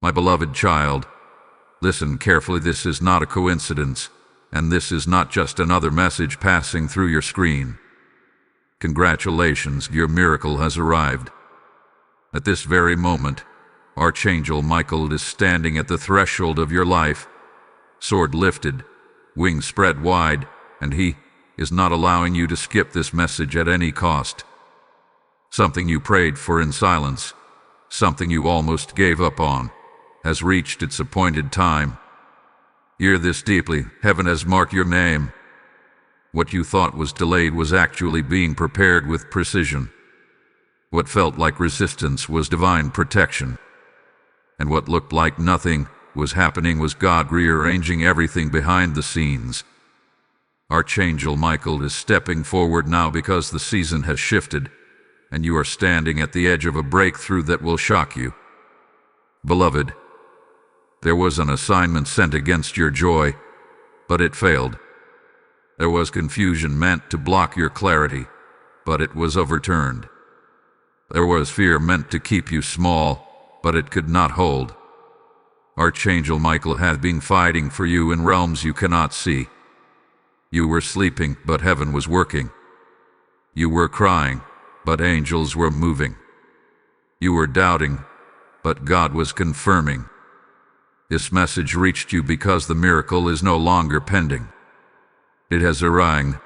My beloved child, listen carefully. This is not a coincidence, and this is not just another message passing through your screen. Congratulations, your miracle has arrived. At this very moment, Archangel Michael is standing at the threshold of your life, sword lifted, wings spread wide, and he is not allowing you to skip this message at any cost. Something you prayed for in silence, something you almost gave up on, has reached its appointed time. Hear this deeply. Heaven has marked your name. What you thought was delayed was actually being prepared with precision. What felt like resistance was divine protection. And what looked like nothing was happening was God rearranging everything behind the scenes. Archangel Michael is stepping forward now because the season has shifted, and you are standing at the edge of a breakthrough that will shock you. Beloved, there was an assignment sent against your joy, but it failed. There was confusion meant to block your clarity, but it was overturned. There was fear meant to keep you small, but it could not hold. Archangel Michael has been fighting for you in realms you cannot see. You were sleeping, but heaven was working. You were crying, but angels were moving. You were doubting, but God was confirming. This message reached you because the miracle is no longer pending. It has arrived.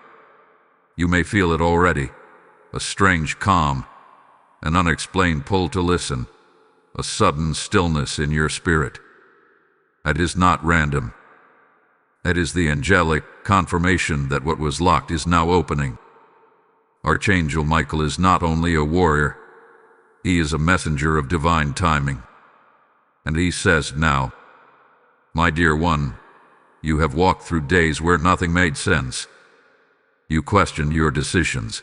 You may feel it already, a strange calm, an unexplained pull to listen, a sudden stillness in your spirit. That is not random. That is the angelic confirmation that what was locked is now opening. Archangel Michael is not only a warrior, he is a messenger of divine timing. And he says now, my dear one, you have walked through days where nothing made sense. You questioned your decisions.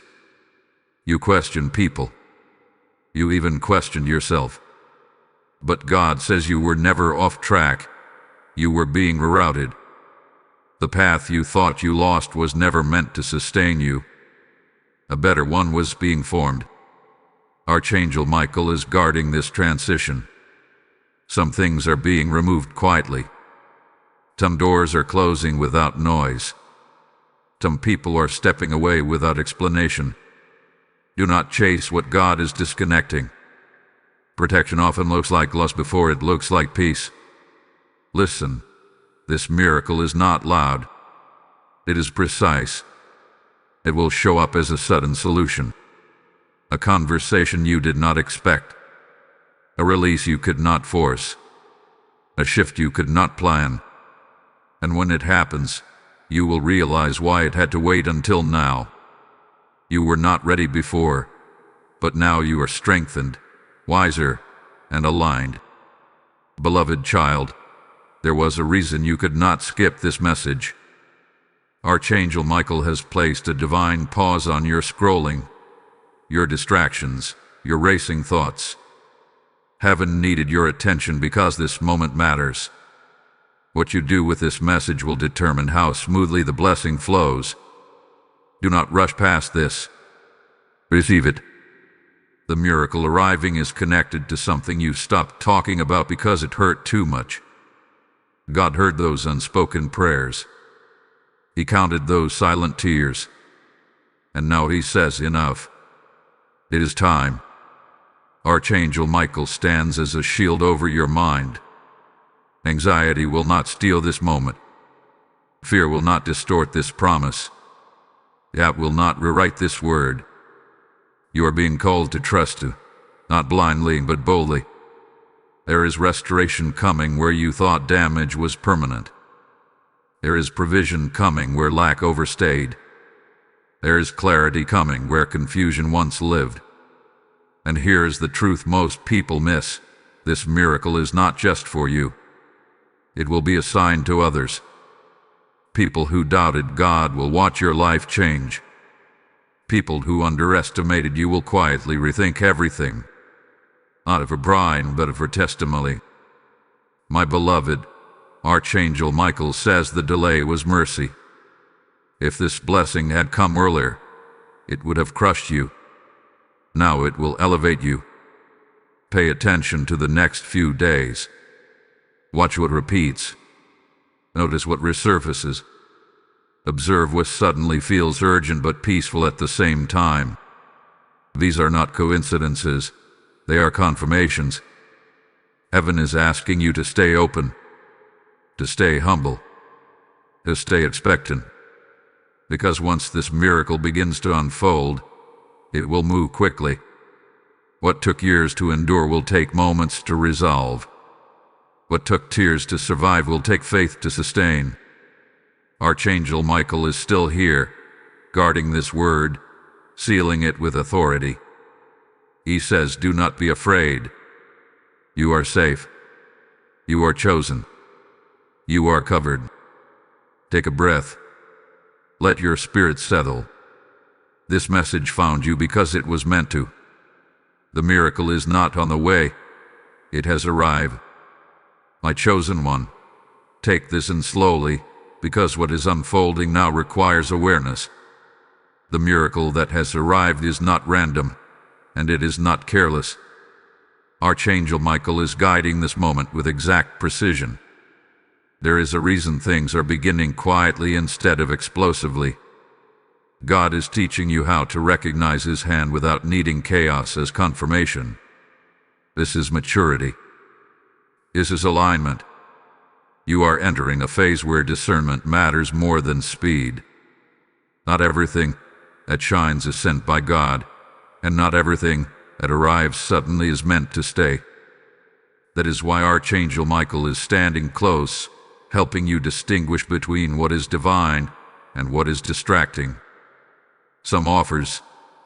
You questioned people. You even questioned yourself. But God says you were never off track. You were being rerouted. The path you thought you lost was never meant to sustain you. A better one was being formed. Archangel Michael is guarding this transition. Some things are being removed quietly. Some doors are closing without noise. Some people are stepping away without explanation. Do not chase what God is disconnecting. Protection often looks like loss before it looks like peace. Listen, this miracle is not loud. It is precise. It will show up as a sudden solution. A conversation you did not expect. A release you could not force. A shift you could not plan. And when it happens, you will realize why it had to wait until now. You were not ready before, but now you are strengthened, wiser, and aligned. Beloved child, there was a reason you could not skip this message. Archangel Michael has placed a divine pause on your scrolling, your distractions, your racing thoughts. Heaven needed your attention because this moment matters. What you do with this message will determine how smoothly the blessing flows. Do not rush past this. Receive it. The miracle arriving is connected to something you stopped talking about because it hurt too much. God heard those unspoken prayers. He counted those silent tears. And now he says, enough. It is time. Archangel Michael stands as a shield over your mind. Anxiety will not steal this moment. Fear will not distort this promise. Doubt will not rewrite this word. You are being called to trust, not blindly but boldly. There is restoration coming where you thought damage was permanent. There is provision coming where lack overstayed. There is clarity coming where confusion once lived. And here's the truth most people miss. This miracle is not just for you. It will be a sign to others. People who doubted God will watch your life change. People who underestimated you will quietly rethink everything. Not of a bride, but of her testimony. My beloved, Archangel Michael says the delay was mercy. If this blessing had come earlier, it would have crushed you. Now it will elevate you. Pay attention to the next few days. Watch what repeats. Notice what resurfaces. Observe what suddenly feels urgent but peaceful at the same time. These are not coincidences. They are confirmations. Heaven is asking you to stay open, to stay humble, to stay expectant. Because once this miracle begins to unfold, it will move quickly. What took years to endure will take moments to resolve. What took tears to survive will take faith to sustain. Archangel Michael is still here, guarding this word, sealing it with authority. He says, do not be afraid. You are safe. You are chosen. You are covered. Take a breath. Let your spirit settle. This message found you because it was meant to. The miracle is not on the way. It has arrived. My chosen one, take this in slowly, because what is unfolding now requires awareness. The miracle that has arrived is not random, and it is not careless. Archangel Michael is guiding this moment with exact precision. There is a reason things are beginning quietly instead of explosively. God is teaching you how to recognize His hand without needing chaos as confirmation. This is maturity. This is alignment. You are entering a phase where discernment matters more than speed. Not everything that shines is sent by God, and not everything that arrives suddenly is meant to stay. That is why Archangel Michael is standing close, helping you distinguish between what is divine and what is distracting. Some offers,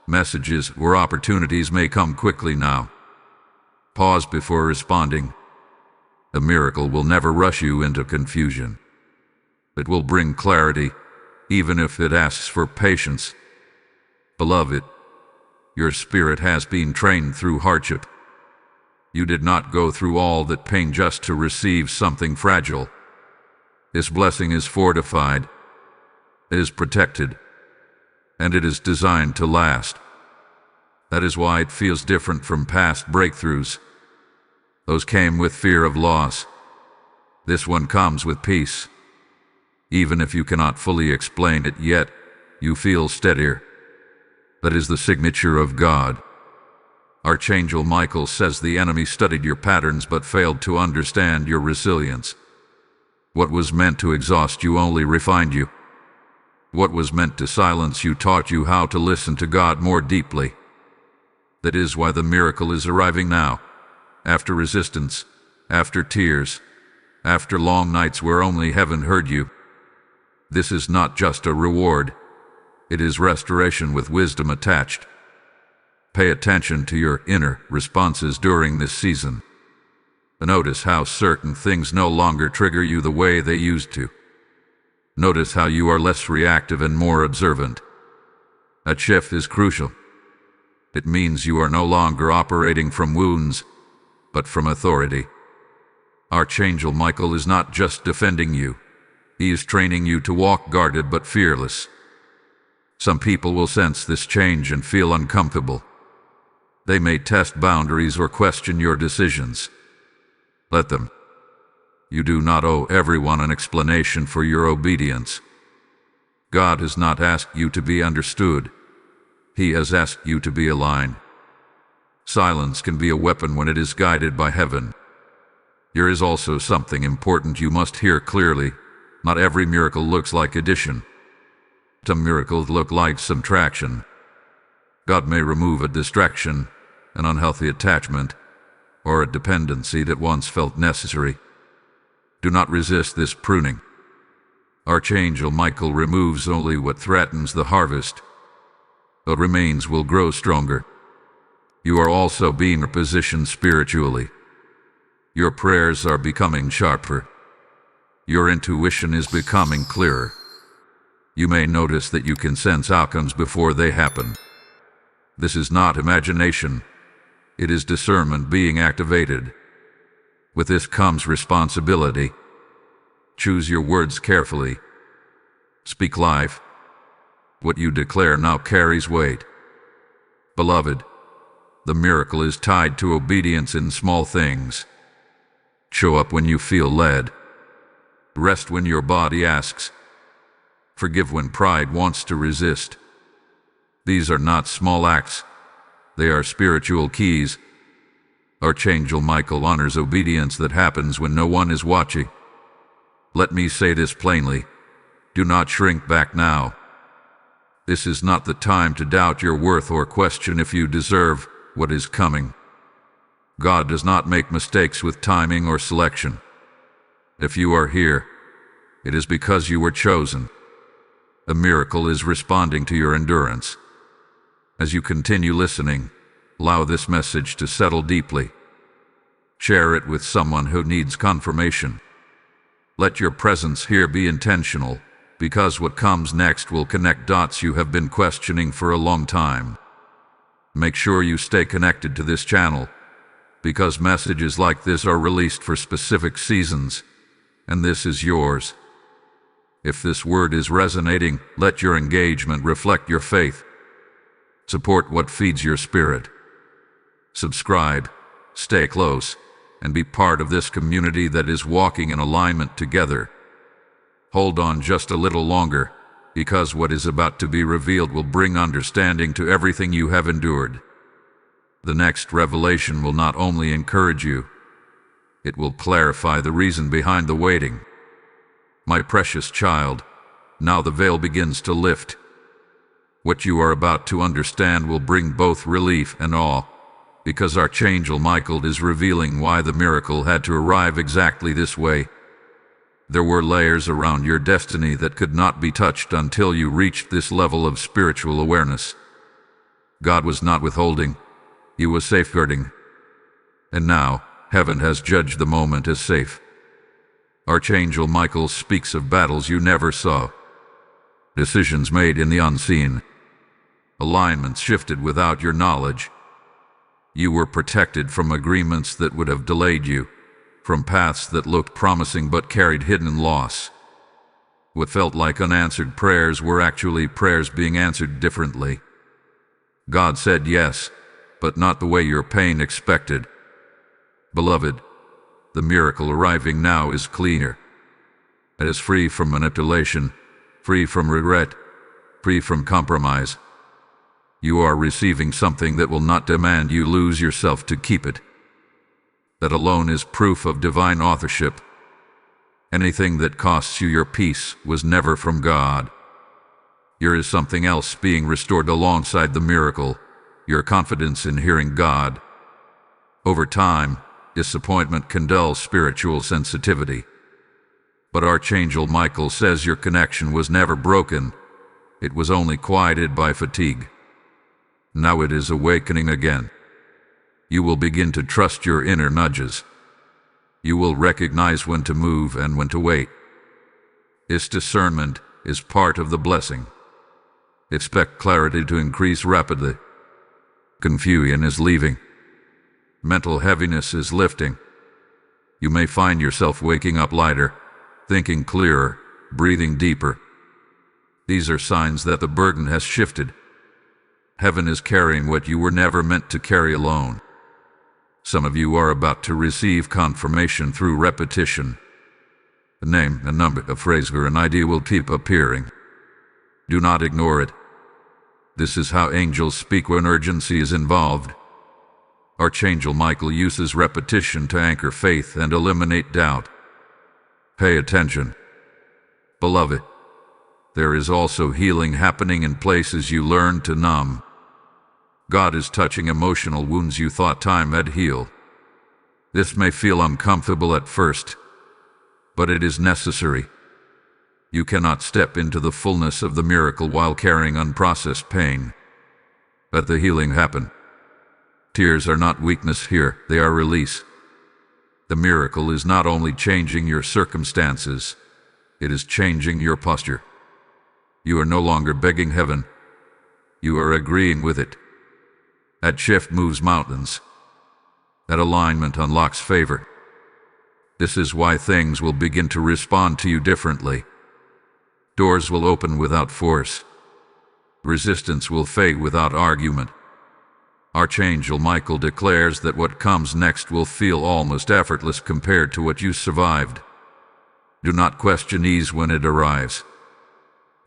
messages, or opportunities may come quickly now. Pause before responding. The miracle will never rush you into confusion. It will bring clarity, even if it asks for patience. Beloved, your spirit has been trained through hardship. You did not go through all that pain just to receive something fragile. This blessing is fortified, it is protected, and it is designed to last. That is why it feels different from past breakthroughs. Those came with fear of loss. This one comes with peace. Even if you cannot fully explain it yet, you feel steadier. That is the signature of God. Archangel Michael says the enemy studied your patterns but failed to understand your resilience. What was meant to exhaust you only refined you. What was meant to silence you taught you how to listen to God more deeply. That is why the miracle is arriving now. After resistance, after tears, after long nights where only heaven heard you. This is not just a reward. It is restoration with wisdom attached. Pay attention to your inner responses during this season. Notice how certain things no longer trigger you the way they used to. Notice how you are less reactive and more observant. That shift is crucial. It means you are no longer operating from wounds, but from authority. Archangel Michael is not just defending you. He is training you to walk guarded but fearless. Some people will sense this change and feel uncomfortable. They may test boundaries or question your decisions. Let them. You do not owe everyone an explanation for your obedience. God has not asked you to be understood. He has asked you to be aligned. Silence can be a weapon when it is guided by heaven. There is also something important you must hear clearly. Not every miracle looks like addition. Some miracles look like subtraction. God may remove a distraction, an unhealthy attachment, or a dependency that once felt necessary. Do not resist this pruning. Archangel Michael removes only what threatens the harvest. What remains will grow stronger. You are also being repositioned spiritually. Your prayers are becoming sharper. Your intuition is becoming clearer. You may notice that you can sense outcomes before they happen. This is not imagination. It is discernment being activated. With this comes responsibility. Choose your words carefully. Speak life. What you declare now carries weight. Beloved, the miracle is tied to obedience in small things. Show up when you feel led. Rest when your body asks. Forgive when pride wants to resist. These are not small acts. They are spiritual keys. Archangel Michael honors obedience that happens when no one is watching. Let me say this plainly. Do not shrink back now. This is not the time to doubt your worth or question if you deserve what is coming. God does not make mistakes with timing or selection. If you are here, it is because you were chosen. A miracle is responding to your endurance. As you continue listening, allow this message to settle deeply. Share it with someone who needs confirmation. Let your presence here be intentional, because what comes next will connect dots you have been questioning for a long time. Make sure you stay connected to this channel, because messages like this are released for specific seasons, and this is yours. If this word is resonating, let your engagement reflect your faith. Support what feeds your spirit. Subscribe, stay close, and be part of this community that is walking in alignment together. Hold on just a little longer, because what is about to be revealed will bring understanding to everything you have endured. The next revelation will not only encourage you, it will clarify the reason behind the waiting. My precious child, now the veil begins to lift. What you are about to understand will bring both relief and awe, because Archangel Michael is revealing why the miracle had to arrive exactly this way. There were layers around your destiny that could not be touched until you reached this level of spiritual awareness. God was not withholding, He was safeguarding. And now, heaven has judged the moment as safe. Archangel Michael speaks of battles you never saw, decisions made in the unseen, alignments shifted without your knowledge. You were protected from agreements that would have delayed you, from paths that looked promising but carried hidden loss. What felt like unanswered prayers were actually prayers being answered differently. God said yes, but not the way your pain expected. Beloved, the miracle arriving now is cleaner. It is free from manipulation, free from regret, free from compromise. You are receiving something that will not demand you lose yourself to keep it. That alone is proof of divine authorship. Anything that costs you your peace was never from God. Here is something else being restored alongside the miracle, your confidence in hearing God. Over time, disappointment can dull spiritual sensitivity. But Archangel Michael says your connection was never broken. It was only quieted by fatigue. Now it is awakening again. You will begin to trust your inner nudges. You will recognize when to move and when to wait. This discernment is part of the blessing. Expect clarity to increase rapidly. Confusion is leaving. Mental heaviness is lifting. You may find yourself waking up lighter, thinking clearer, breathing deeper. These are signs that the burden has shifted. Heaven is carrying what you were never meant to carry alone. Some of you are about to receive confirmation through repetition. A name, a number, a phrase, or an idea will keep appearing. Do not ignore it. This is how angels speak when urgency is involved. Archangel Michael uses repetition to anchor faith and eliminate doubt. Pay attention. Beloved, there is also healing happening in places you learned to numb. God is touching emotional wounds you thought time had healed. This may feel uncomfortable at first, but it is necessary. You cannot step into the fullness of the miracle while carrying unprocessed pain. Let the healing happen. Tears are not weakness here, they are release. The miracle is not only changing your circumstances, it is changing your posture. You are no longer begging heaven. You are agreeing with it. That shift moves mountains. That alignment unlocks favor. This is why things will begin to respond to you differently. Doors will open without force. Resistance will fade without argument. Archangel Michael declares that what comes next will feel almost effortless compared to what you survived. Do not question ease when it arrives.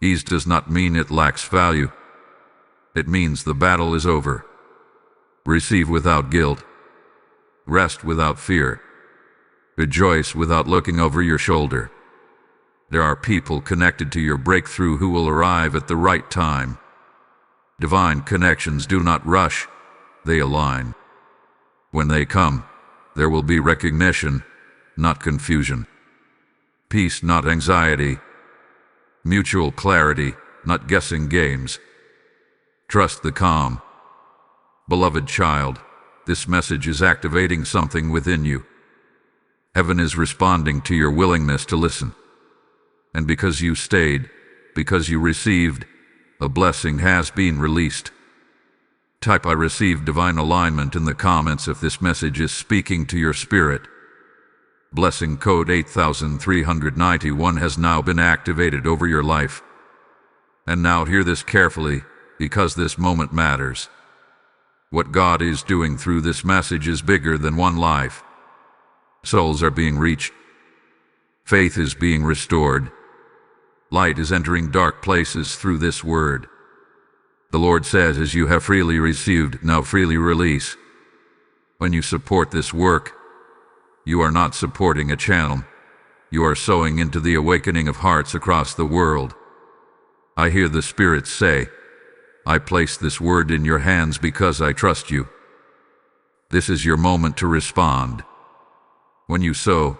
Ease does not mean it lacks value. It means the battle is over. Receive without guilt. Rest without fear. Rejoice without looking over your shoulder. There are people connected to your breakthrough who will arrive at the right time. Divine connections do not rush, they align. When they come, there will be recognition, not confusion. Peace, not anxiety. Mutual clarity, not guessing games. Trust the calm. Beloved child, this message is activating something within you. Heaven is responding to your willingness to listen. And because you stayed, because you received, a blessing has been released. Type "I receive divine alignment" in the comments if this message is speaking to your spirit. Blessing code 8391 has now been activated over your life. And now hear this carefully, because this moment matters. What God is doing through this message is bigger than one life. Souls are being reached. Faith is being restored. Light is entering dark places through this word. The Lord says, as you have freely received, now freely release. When you support this work, you are not supporting a channel. You are sowing into the awakening of hearts across the world. I hear the Spirit say, I place this word in your hands because I trust you. This is your moment to respond. When you sow,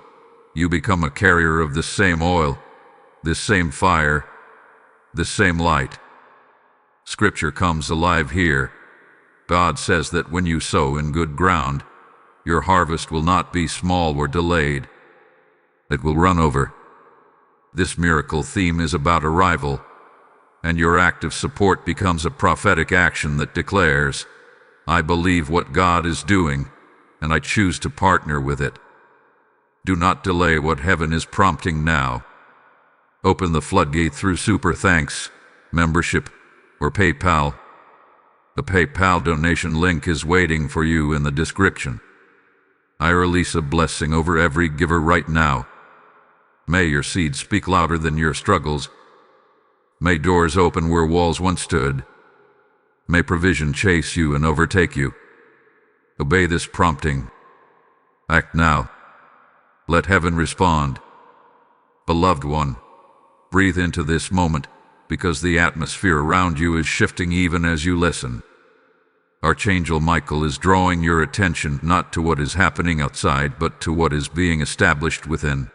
you become a carrier of this same oil, this same fire, this same light. Scripture comes alive here. God says that when you sow in good ground, your harvest will not be small or delayed. It will run over. This miracle theme is about arrival, and your act of support becomes a prophetic action that declares, I believe what God is doing, and I choose to partner with it. Do not delay what heaven is prompting now. Open the floodgate through Super Thanks, membership, or PayPal. The PayPal donation link is waiting for you in the description. I release a blessing over every giver right now. May your seed speak louder than your struggles. May doors open where walls once stood. May provision chase you and overtake you. Obey this prompting. Act now. Let heaven respond. Beloved one, breathe into this moment, because the atmosphere around you is shifting even as you listen. Archangel Michael is drawing your attention not to what is happening outside, but to what is being established within.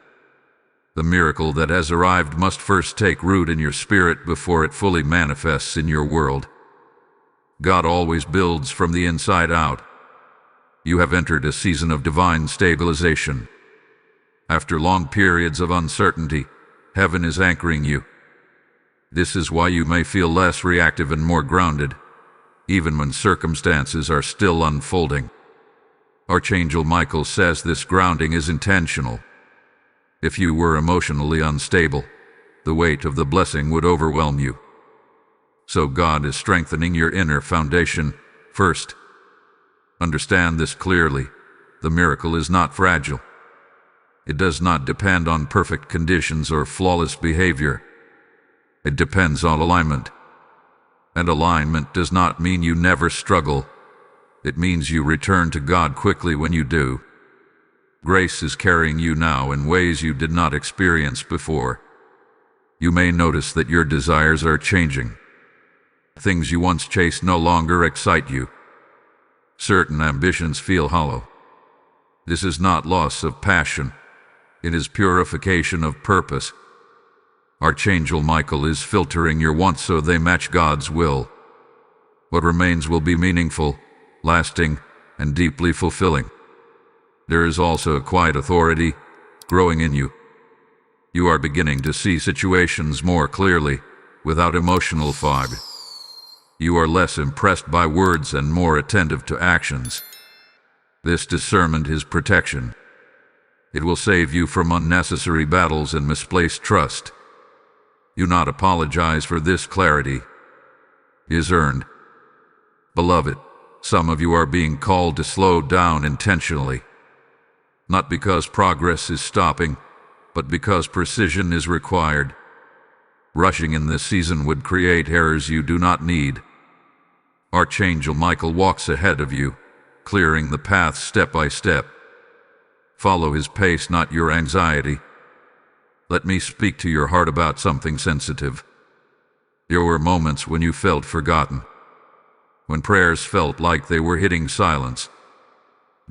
The miracle that has arrived must first take root in your spirit before it fully manifests in your world. God always builds from the inside out. You have entered a season of divine stabilization. After long periods of uncertainty, heaven is anchoring you. This is why you may feel less reactive and more grounded, even when circumstances are still unfolding. Archangel Michael says this grounding is intentional. If you were emotionally unstable, the weight of the blessing would overwhelm you. So God is strengthening your inner foundation first. Understand this clearly. The miracle is not fragile. It does not depend on perfect conditions or flawless behavior. It depends on alignment. And alignment does not mean you never struggle. It means you return to God quickly when you do. Grace is carrying you now in ways you did not experience before. You may notice that your desires are changing. Things you once chased no longer excite you. Certain ambitions feel hollow. This is not loss of passion. It is purification of purpose. Archangel Michael is filtering your wants so they match God's will. What remains will be meaningful, lasting, and deeply fulfilling. There is also a quiet authority growing in you. You are beginning to see situations more clearly, without emotional fog. You are less impressed by words and more attentive to actions. This discernment is protection. It will save you from unnecessary battles and misplaced trust. Do not apologize for this clarity. It is earned. Beloved, some of you are being called to slow down intentionally. Not because progress is stopping, but because precision is required. Rushing in this season would create errors you do not need. Archangel Michael walks ahead of you, clearing the path step by step. Follow his pace, not your anxiety. Let me speak to your heart about something sensitive. There were moments when you felt forgotten, when prayers felt like they were hitting silence.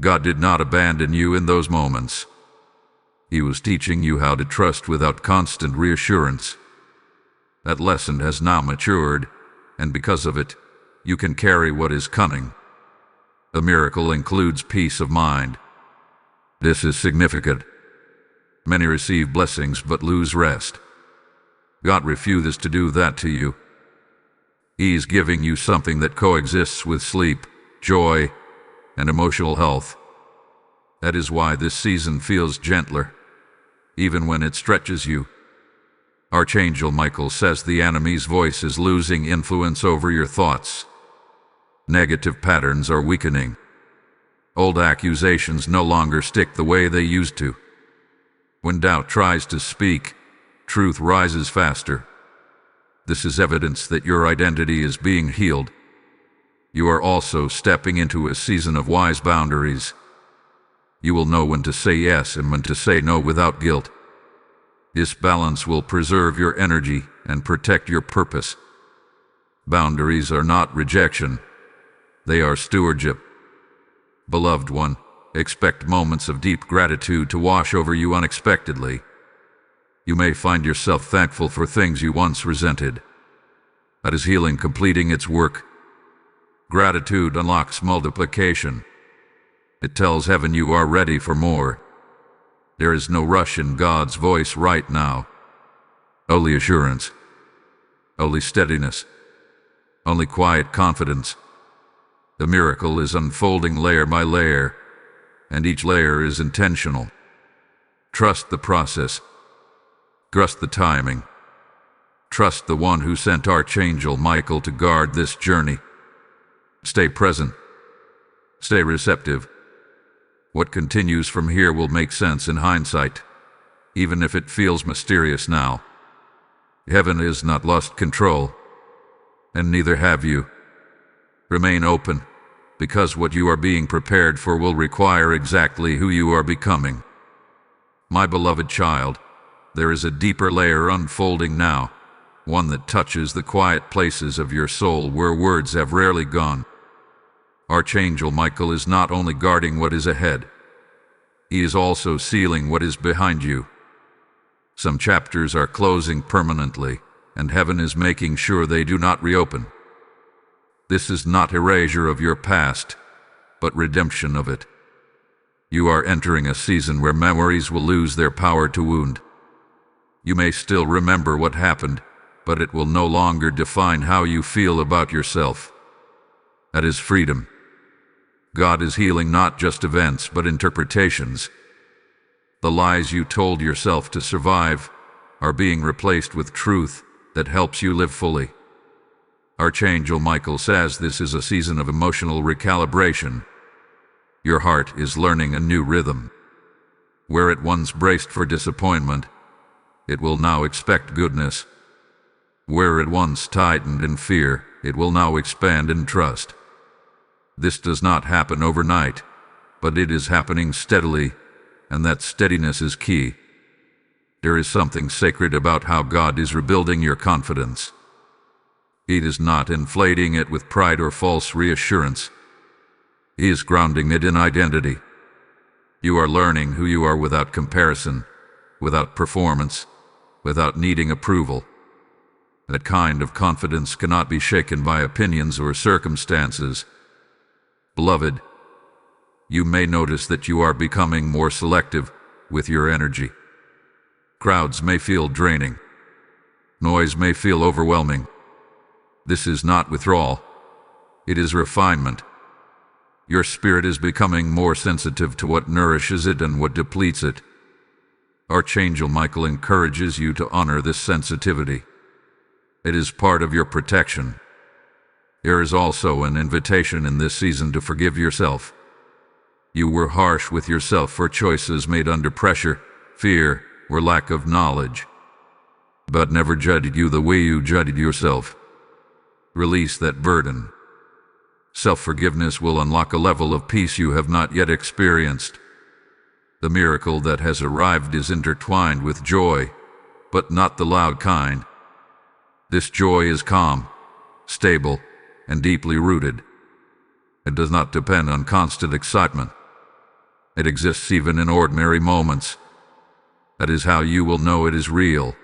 God did not abandon you in those moments. He was teaching you how to trust without constant reassurance. That lesson has now matured, and because of it, you can carry what is coming. The miracle includes peace of mind. This is significant. Many receive blessings but lose rest. God refuses to do that to you. He's giving you something that coexists with sleep, joy, and emotional health. That is why this season feels gentler, even when it stretches you. Archangel Michael says the enemy's voice is losing influence over your thoughts. Negative patterns are weakening. Old accusations no longer stick the way they used to. When doubt tries to speak, truth rises faster. This is evidence that your identity is being healed. You are also stepping into a season of wise boundaries. You will know when to say yes and when to say no without guilt. This balance will preserve your energy and protect your purpose. Boundaries are not rejection. They are stewardship. Beloved one, expect moments of deep gratitude to wash over you unexpectedly. You may find yourself thankful for things you once resented. That is healing completing its work. Gratitude unlocks multiplication. It tells heaven you are ready for more. There is no rush in God's voice right now. Only assurance. Only steadiness. Only quiet confidence. The miracle is unfolding layer by layer, and each layer is intentional. Trust the process. Trust the timing. Trust the one who sent Archangel Michael to guard this journey. Stay present. Stay receptive. What continues from here will make sense in hindsight, even if it feels mysterious now. Heaven has not lost control, and neither have you. Remain open, because what you are being prepared for will require exactly who you are becoming. My beloved child, there is a deeper layer unfolding now, one that touches the quiet places of your soul where words have rarely gone. Archangel Michael is not only guarding what is ahead, he is also sealing what is behind you. Some chapters are closing permanently, and heaven is making sure they do not reopen. This is not erasure of your past, but redemption of it. You are entering a season where memories will lose their power to wound. You may still remember what happened, but it will no longer define how you feel about yourself. That is freedom. God is healing not just events, but interpretations. The lies you told yourself to survive are being replaced with truth that helps you live fully. Archangel Michael says this is a season of emotional recalibration. Your heart is learning a new rhythm. Where it once braced for disappointment, it will now expect goodness. Where it once tightened in fear, it will now expand in trust. This does not happen overnight, but it is happening steadily, and that steadiness is key. There is something sacred about how God is rebuilding your confidence. He is not inflating it with pride or false reassurance. He is grounding it in identity. You are learning who you are without comparison, without performance, without needing approval. That kind of confidence cannot be shaken by opinions or circumstances. Beloved, you may notice that you are becoming more selective with your energy. Crowds may feel draining. Noise may feel overwhelming. This is not withdrawal. It is refinement. Your spirit is becoming more sensitive to what nourishes it and what depletes it. Archangel Michael encourages you to honor this sensitivity. It is part of your protection. There is also an invitation in this season to forgive yourself. You were harsh with yourself for choices made under pressure, fear, or lack of knowledge. But never judged you the way you judged yourself. Release that burden. Self-forgiveness will unlock a level of peace you have not yet experienced. The miracle that has arrived is intertwined with joy, but not the loud kind. This joy is calm, stable, and deeply rooted. It does not depend on constant excitement. It exists even in ordinary moments. That is how you will know it is real.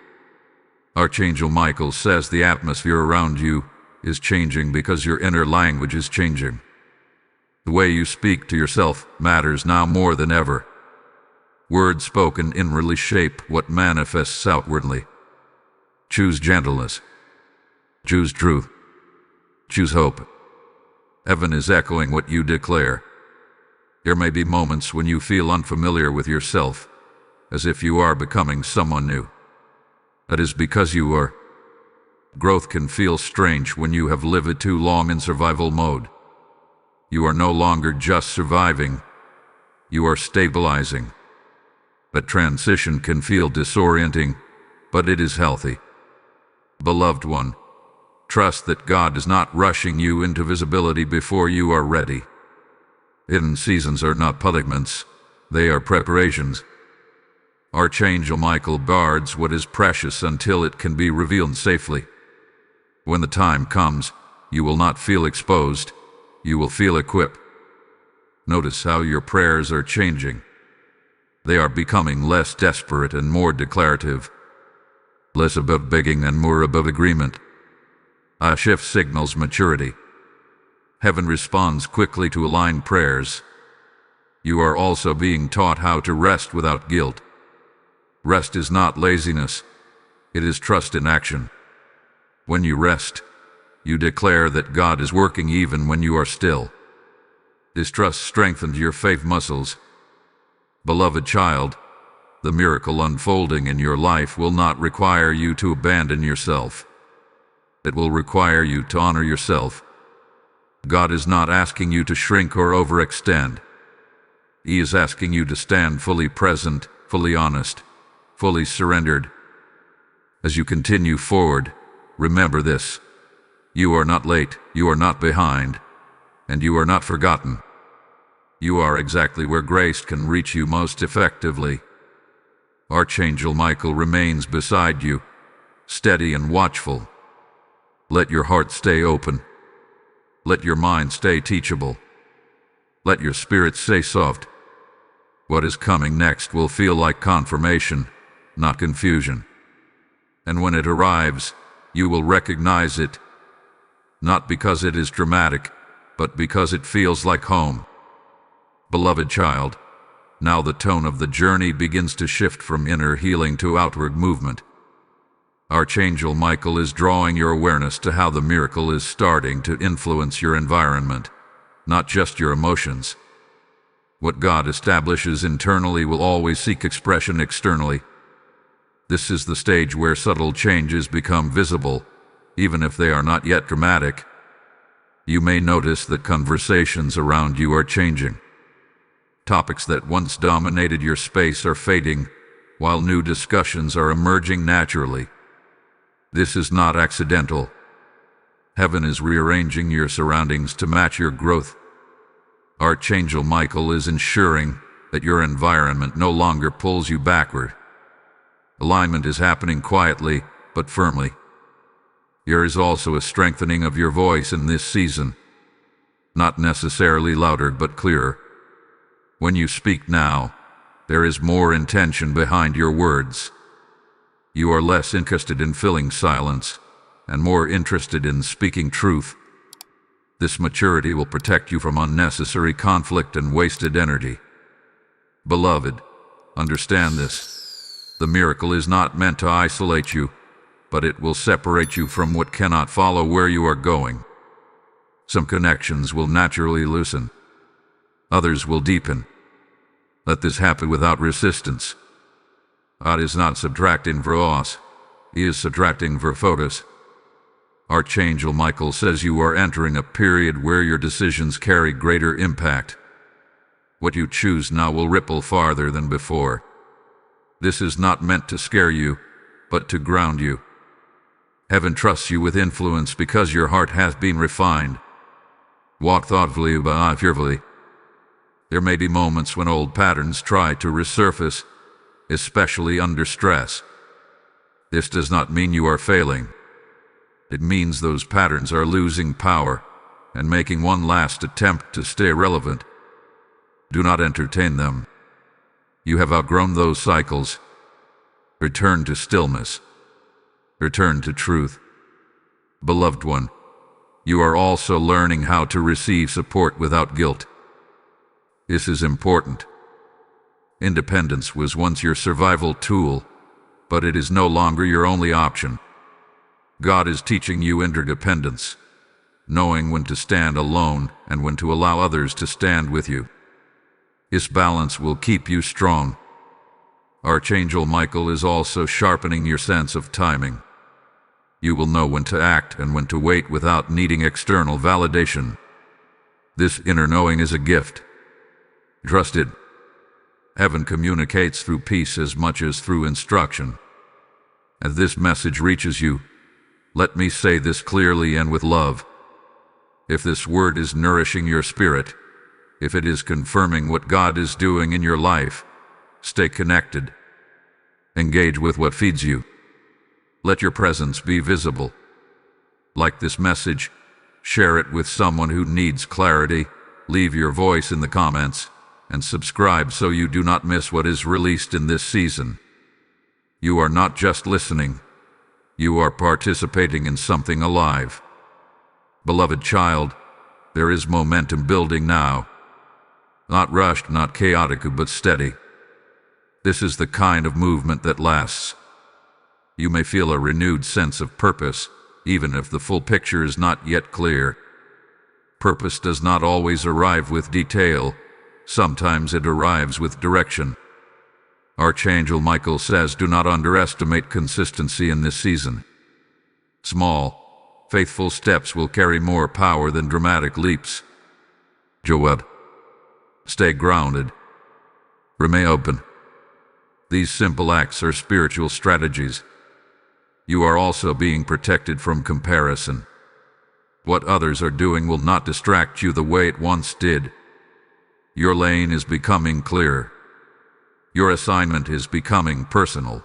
Archangel Michael says the atmosphere around you is changing because your inner language is changing. The way you speak to yourself matters now more than ever. Words spoken inwardly shape what manifests outwardly. Choose gentleness. Choose truth. Choose hope. Heaven is echoing what you declare. There may be moments when you feel unfamiliar with yourself, as if you are becoming someone new. That is because you are. Growth can feel strange when you have lived too long in survival mode. You are no longer just surviving. You are stabilizing. That transition can feel disorienting, but it is healthy. Beloved one, trust that God is not rushing you into visibility before you are ready. Hidden seasons are not punishments, they are preparations. Archangel Michael guards what is precious until it can be revealed safely. When the time comes, you will not feel exposed, you will feel equipped. Notice how your prayers are changing. They are becoming less desperate and more declarative. Less about begging and more about agreement. A shift signals maturity. Heaven responds quickly to aligned prayers. You are also being taught how to rest without guilt. Rest is not laziness. It is trust in action. When you rest, you declare that God is working even when you are still. This trust strengthens your faith muscles. Beloved child, the miracle unfolding in your life will not require you to abandon yourself. It will require you to honor yourself. God is not asking you to shrink or overextend. He is asking you to stand fully present, fully honest, fully surrendered. As you continue forward, remember this. You are not late, you are not behind, and you are not forgotten. You are exactly where grace can reach you most effectively. Archangel Michael remains beside you, steady and watchful. Let your heart stay open. Let your mind stay teachable. Let your spirit stay soft. What is coming next will feel like confirmation, not confusion. And when it arrives, you will recognize it, not because it is dramatic, but because it feels like home. Beloved child, now the tone of the journey begins to shift from inner healing to outward movement. Archangel Michael is drawing your awareness to how the miracle is starting to influence your environment, not just your emotions. What God establishes internally will always seek expression externally. This is the stage where subtle changes become visible, even if they are not yet dramatic. You may notice that conversations around you are changing. Topics that once dominated your space are fading, while new discussions are emerging naturally. This is not accidental. Heaven is rearranging your surroundings to match your growth. Archangel Michael is ensuring that your environment no longer pulls you backward. Alignment is happening quietly, but firmly. There is also a strengthening of your voice in this season. Not necessarily louder, but clearer. When you speak now, there is more intention behind your words. You are less interested in filling silence, and more interested in speaking truth. This maturity will protect you from unnecessary conflict and wasted energy. Beloved, understand this. The miracle is not meant to isolate you, but it will separate you from what cannot follow where you are going. Some connections will naturally loosen. Others will deepen. Let this happen without resistance. God is not subtracting for us. He is subtracting for focus. Archangel Michael says you are entering a period where your decisions carry greater impact. What you choose now will ripple farther than before. This is not meant to scare you, but to ground you. Heaven trusts you with influence because your heart has been refined. Walk thoughtfully but not fearfully. There may be moments when old patterns try to resurface, especially under stress. This does not mean you are failing. It means those patterns are losing power and making one last attempt to stay relevant. Do not entertain them. You have outgrown those cycles. Return to stillness. Return to truth. Beloved one, you are also learning how to receive support without guilt. This is important. Independence was once your survival tool, but it is no longer your only option. God is teaching you interdependence, knowing when to stand alone and when to allow others to stand with you. This balance will keep you strong. Archangel Michael is also sharpening your sense of timing. You will know when to act and when to wait without needing external validation. This inner knowing is a gift. Trust it. Heaven communicates through peace as much as through instruction. As this message reaches you, let me say this clearly and with love. If this word is nourishing your spirit, if it is confirming what God is doing in your life, stay connected. Engage with what feeds you. Let your presence be visible. Like this message, share it with someone who needs clarity, leave your voice in the comments, and subscribe so you do not miss what is released in this season. You are not just listening. You are participating in something alive. Beloved child, there is momentum building now. Not rushed, not chaotic, but steady. This is the kind of movement that lasts. You may feel a renewed sense of purpose, even if the full picture is not yet clear. Purpose does not always arrive with detail. Sometimes it arrives with direction. Archangel Michael says do not underestimate consistency in this season. Small, faithful steps will carry more power than dramatic leaps. Joab. Stay grounded. Remain open. These simple acts are spiritual strategies. You are also being protected from comparison. What others are doing will not distract you the way it once did. Your lane is becoming clearer. Your assignment is becoming personal.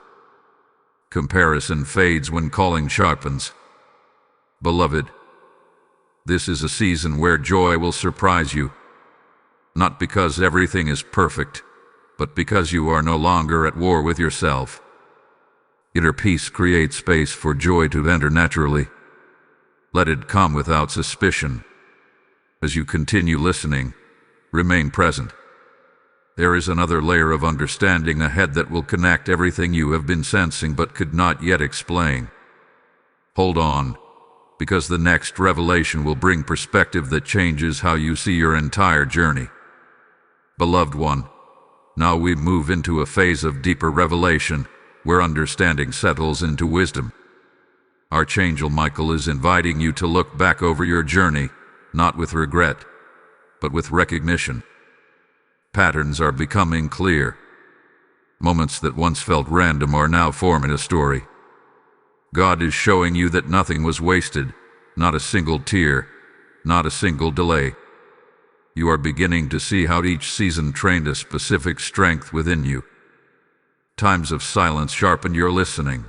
Comparison fades when calling sharpens. Beloved, this is a season where joy will surprise you. Not because everything is perfect, but because you are no longer at war with yourself. Inner peace creates space for joy to enter naturally. Let it come without suspicion. As you continue listening, remain present. There is another layer of understanding ahead that will connect everything you have been sensing but could not yet explain. Hold on, because the next revelation will bring perspective that changes how you see your entire journey. Beloved one, now we move into a phase of deeper revelation, where understanding settles into wisdom. Archangel Michael is inviting you to look back over your journey, not with regret, but with recognition. Patterns are becoming clear. Moments that once felt random are now forming a story. God is showing you that nothing was wasted, not a single tear, not a single delay. You are beginning to see how each season trained a specific strength within you. Times of silence sharpened your listening.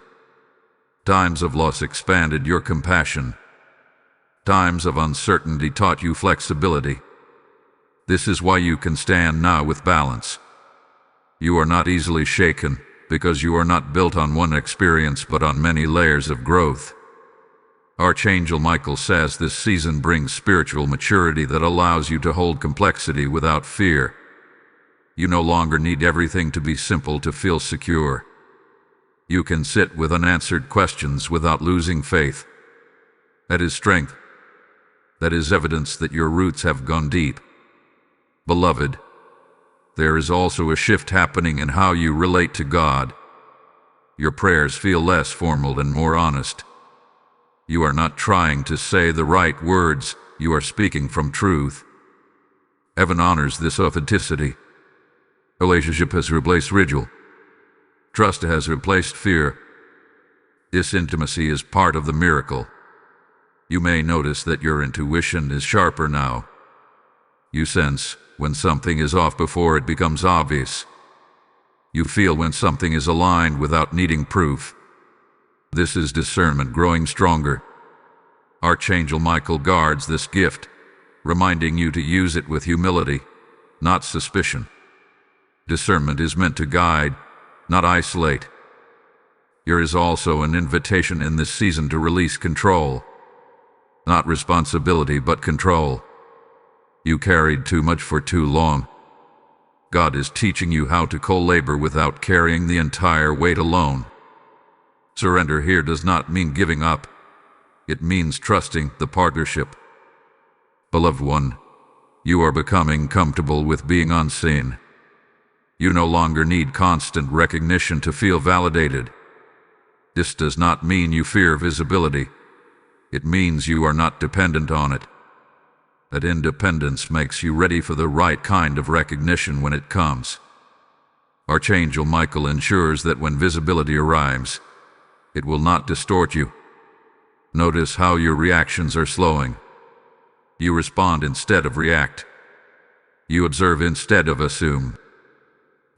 Times of loss expanded your compassion. Times of uncertainty taught you flexibility. This is why you can stand now with balance. You are not easily shaken, because you are not built on one experience but on many layers of growth. Archangel Michael says this season brings spiritual maturity that allows you to hold complexity without fear. You no longer need everything to be simple to feel secure. You can sit with unanswered questions without losing faith. That is strength. That is evidence that your roots have gone deep. Beloved, there is also a shift happening in how you relate to God. Your prayers feel less formal and more honest. You are not trying to say the right words, you are speaking from truth. Heaven honors this authenticity. Relationship has replaced ritual. Trust has replaced fear. This intimacy is part of the miracle. You may notice that your intuition is sharper now. You sense when something is off before it becomes obvious. You feel when something is aligned without needing proof. This is discernment growing stronger. Archangel Michael guards this gift, reminding you to use it with humility, not suspicion. Discernment is meant to guide, not isolate. There is also an invitation in this season to release control. Not responsibility, but control. You carried too much for too long. God is teaching you how to co-labor without carrying the entire weight alone. Surrender here does not mean giving up. It means trusting the partnership. Beloved one, you are becoming comfortable with being unseen. You no longer need constant recognition to feel validated. This does not mean you fear visibility. It means you are not dependent on it. That independence makes you ready for the right kind of recognition when it comes. Archangel Michael ensures that when visibility arrives, it will not distort you. Notice how your reactions are slowing. You respond instead of react. You observe instead of assume.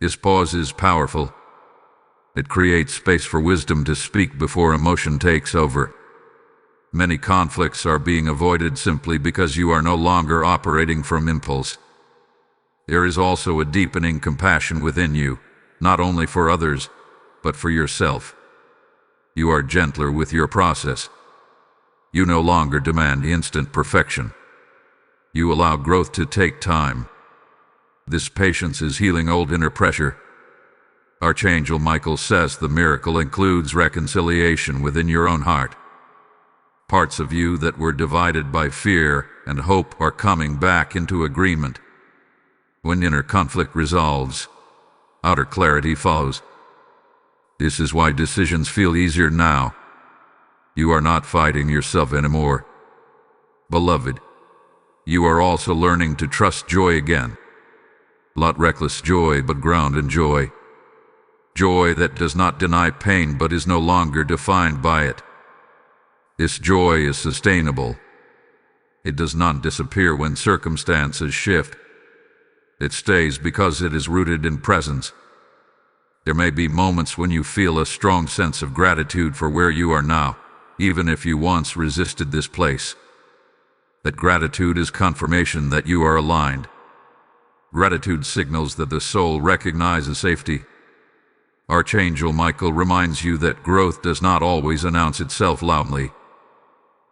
This pause is powerful. It creates space for wisdom to speak before emotion takes over. Many conflicts are being avoided simply because you are no longer operating from impulse. There is also a deepening compassion within you, not only for others, but for yourself. You are gentler with your process. You no longer demand instant perfection. You allow growth to take time. This patience is healing old inner pressure. Archangel Michael says the miracle includes reconciliation within your own heart. Parts of you that were divided by fear and hope are coming back into agreement. When inner conflict resolves, outer clarity follows. This is why decisions feel easier now. You are not fighting yourself anymore. Beloved, you are also learning to trust joy again. Not reckless joy, but grounded in joy. Joy that does not deny pain but is no longer defined by it. This joy is sustainable. It does not disappear when circumstances shift. It stays because it is rooted in presence. There may be moments when you feel a strong sense of gratitude for where you are now, even if you once resisted this place. That gratitude is confirmation that you are aligned. Gratitude signals that the soul recognizes safety. Archangel Michael reminds you that growth does not always announce itself loudly.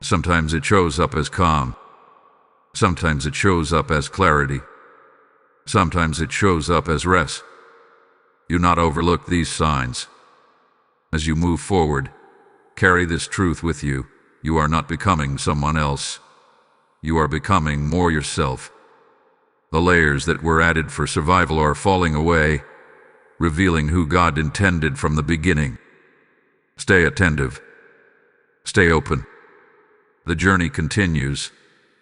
Sometimes it shows up as calm. Sometimes it shows up as clarity. Sometimes it shows up as rest. Do not overlook these signs. As you move forward, carry this truth with you. You are not becoming someone else. You are becoming more yourself. The layers that were added for survival are falling away, revealing who God intended from the beginning. Stay attentive. Stay open. The journey continues,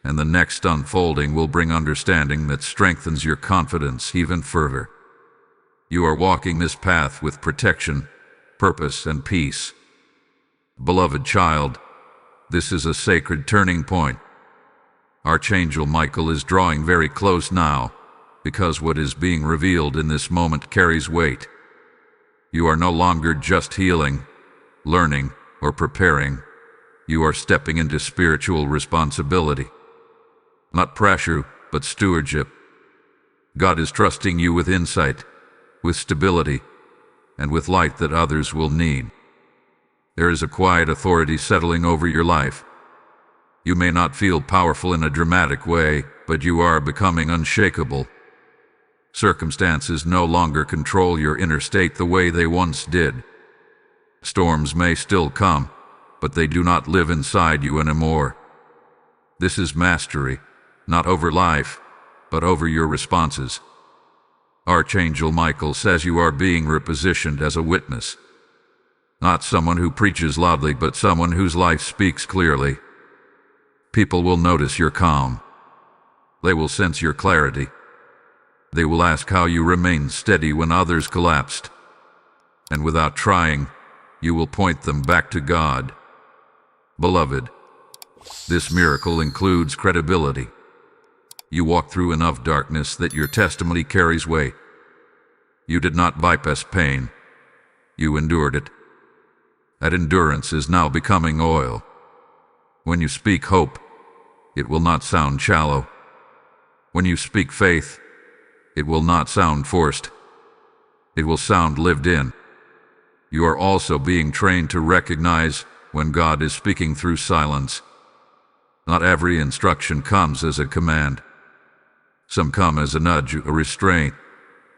and the next unfolding will bring understanding that strengthens your confidence even further. You are walking this path with protection, purpose, and peace. Beloved child, this is a sacred turning point. Archangel Michael is drawing very close now, because what is being revealed in this moment carries weight. You are no longer just healing, learning, or preparing. You are stepping into spiritual responsibility. Not pressure, but stewardship. God is trusting you with insight, with stability, and with light that others will need. There is a quiet authority settling over your life. You may not feel powerful in a dramatic way, but you are becoming unshakable. Circumstances no longer control your inner state the way they once did. Storms may still come, but they do not live inside you anymore. This is mastery, not over life, but over your responses. Archangel Michael says you are being repositioned as a witness. Not someone who preaches loudly, but someone whose life speaks clearly. People will notice your calm. They will sense your clarity. They will ask how you remained steady when others collapsed. And without trying, you will point them back to God. Beloved, this miracle includes credibility. You walk through enough darkness that your testimony carries weight. You did not bypass pain. You endured it. That endurance is now becoming oil. When you speak hope, it will not sound shallow. When you speak faith, it will not sound forced. It will sound lived in. You are also being trained to recognize when God is speaking through silence. Not every instruction comes as a command. Some come as a nudge, a restraint,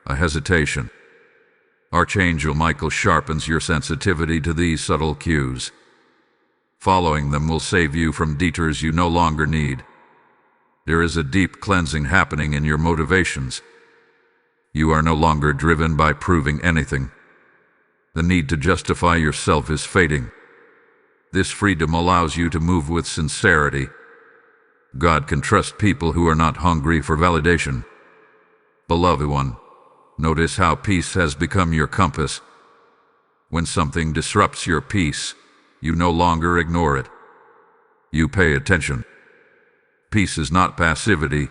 a hesitation. Archangel Michael sharpens your sensitivity to these subtle cues. Following them will save you from detours you no longer need. There is a deep cleansing happening in your motivations. You are no longer driven by proving anything. The need to justify yourself is fading. This freedom allows you to move with sincerity. God can trust people who are not hungry for validation. Beloved one, notice how peace has become your compass. When something disrupts your peace, you no longer ignore it. You pay attention. Peace is not passivity,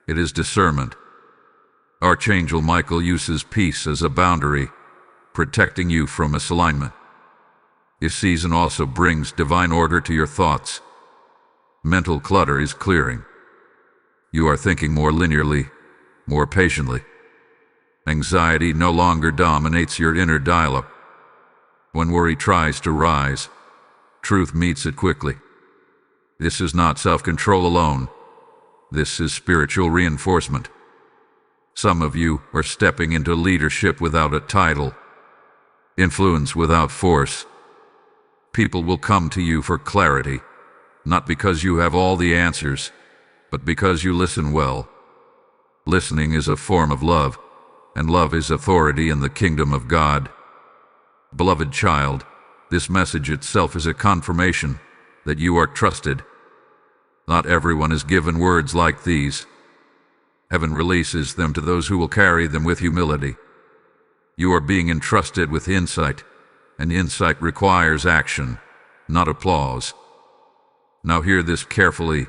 it is discernment. Archangel Michael uses peace as a boundary, protecting you from misalignment. This season also brings divine order to your thoughts. Mental clutter is clearing. You are thinking more linearly, more patiently. Anxiety no longer dominates your inner dialogue. When worry tries to rise, truth meets it quickly. This is not self-control alone. This is spiritual reinforcement. Some of you are stepping into leadership without a title, influence without force. People will come to you for clarity, not because you have all the answers, but because you listen well. Listening is a form of love, and love is authority in the kingdom of God. Beloved child, this message itself is a confirmation that you are trusted. Not everyone is given words like these. Heaven releases them to those who will carry them with humility. You are being entrusted with insight, and insight requires action, not applause. Now hear this carefully,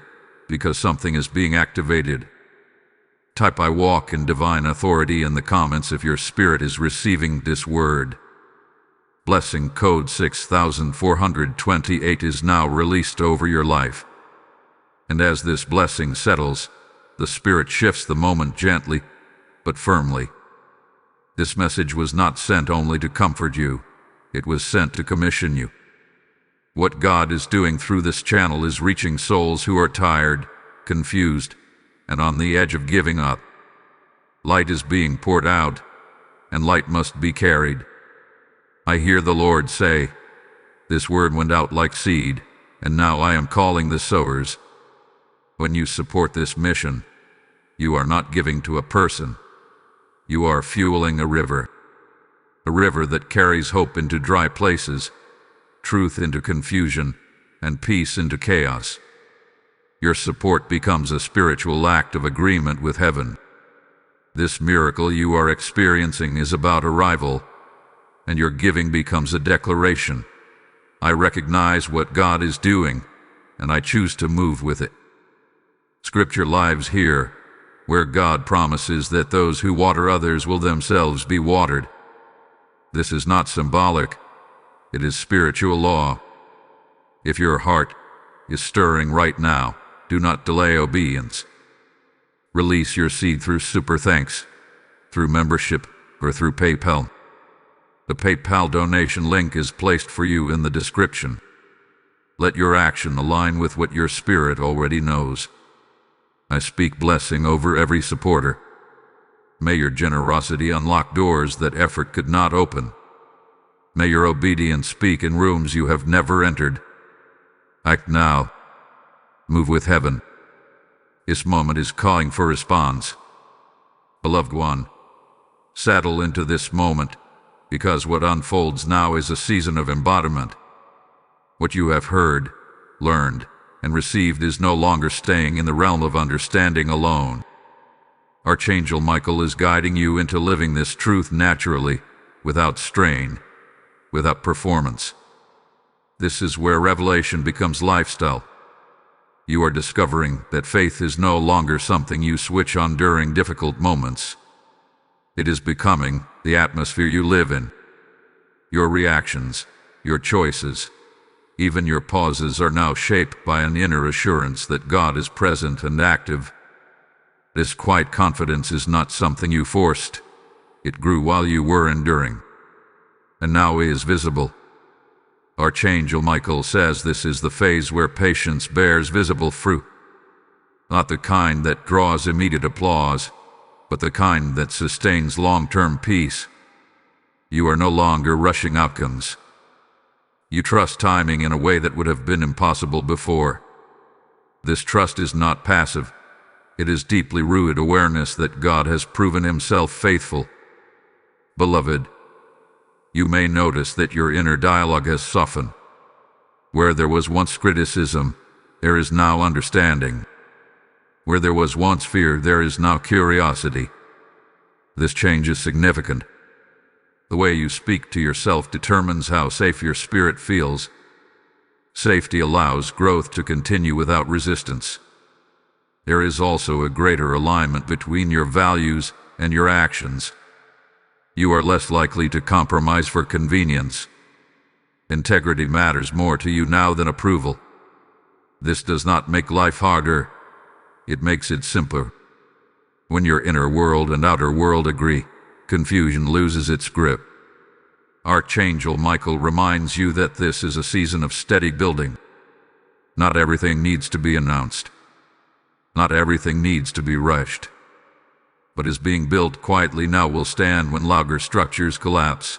because something is being activated. Type "I walk in divine authority" in the comments if your spirit is receiving this word. Blessing code 6428 is now released over your life. And as this blessing settles, the Spirit shifts the moment gently, but firmly. This message was not sent only to comfort you, it was sent to commission you. What God is doing through this channel is reaching souls who are tired, confused, and on the edge of giving up. Light is being poured out, and light must be carried. I hear the Lord say, "This word went out like seed, and now I am calling the sowers." When you support this mission, you are not giving to a person. You are fueling a river that carries hope into dry places, truth into confusion, and peace into chaos. Your support becomes a spiritual act of agreement with heaven. This miracle you are experiencing is about arrival, and your giving becomes a declaration. I recognize what God is doing, and I choose to move with it. Scripture lives here, where God promises that those who water others will themselves be watered. This is not symbolic, it is spiritual law. If your heart is stirring right now, do not delay obedience. Release your seed through super thanks, through membership, or through PayPal. The PayPal donation link is placed for you in the description. Let your action align with what your spirit already knows. I speak blessing over every supporter. May your generosity unlock doors that effort could not open. May your obedience speak in rooms you have never entered. Act now. Move with heaven. This moment is calling for response. Beloved one, settle into this moment, because what unfolds now is a season of embodiment. What you have heard, learned, and received is no longer staying in the realm of understanding alone. Archangel Michael is guiding you into living this truth naturally, without strain, without performance. This is where revelation becomes lifestyle. You are discovering that faith is no longer something you switch on during difficult moments. It is becoming the atmosphere you live in. Your reactions, your choices, even your pauses are now shaped by an inner assurance that God is present and active. This quiet confidence is not something you forced. It grew while you were enduring, and now is visible. Archangel Michael says this is the phase where patience bears visible fruit. Not the kind that draws immediate applause, but the kind that sustains long-term peace. You are no longer rushing outcomes. You trust timing in a way that would have been impossible before. This trust is not passive. It is deeply rooted awareness that God has proven himself faithful. Beloved, you may notice that your inner dialogue has softened. Where there was once criticism, there is now understanding. Where there was once fear, there is now curiosity. This change is significant. The way you speak to yourself determines how safe your spirit feels. Safety allows growth to continue without resistance. There is also a greater alignment between your values and your actions. You are less likely to compromise for convenience. Integrity matters more to you now than approval. This does not make life harder. It makes it simpler. When your inner world and outer world agree, confusion loses its grip. Archangel Michael reminds you that this is a season of steady building. Not everything needs to be announced. Not everything needs to be rushed. But is being built quietly now will stand when louder structures collapse.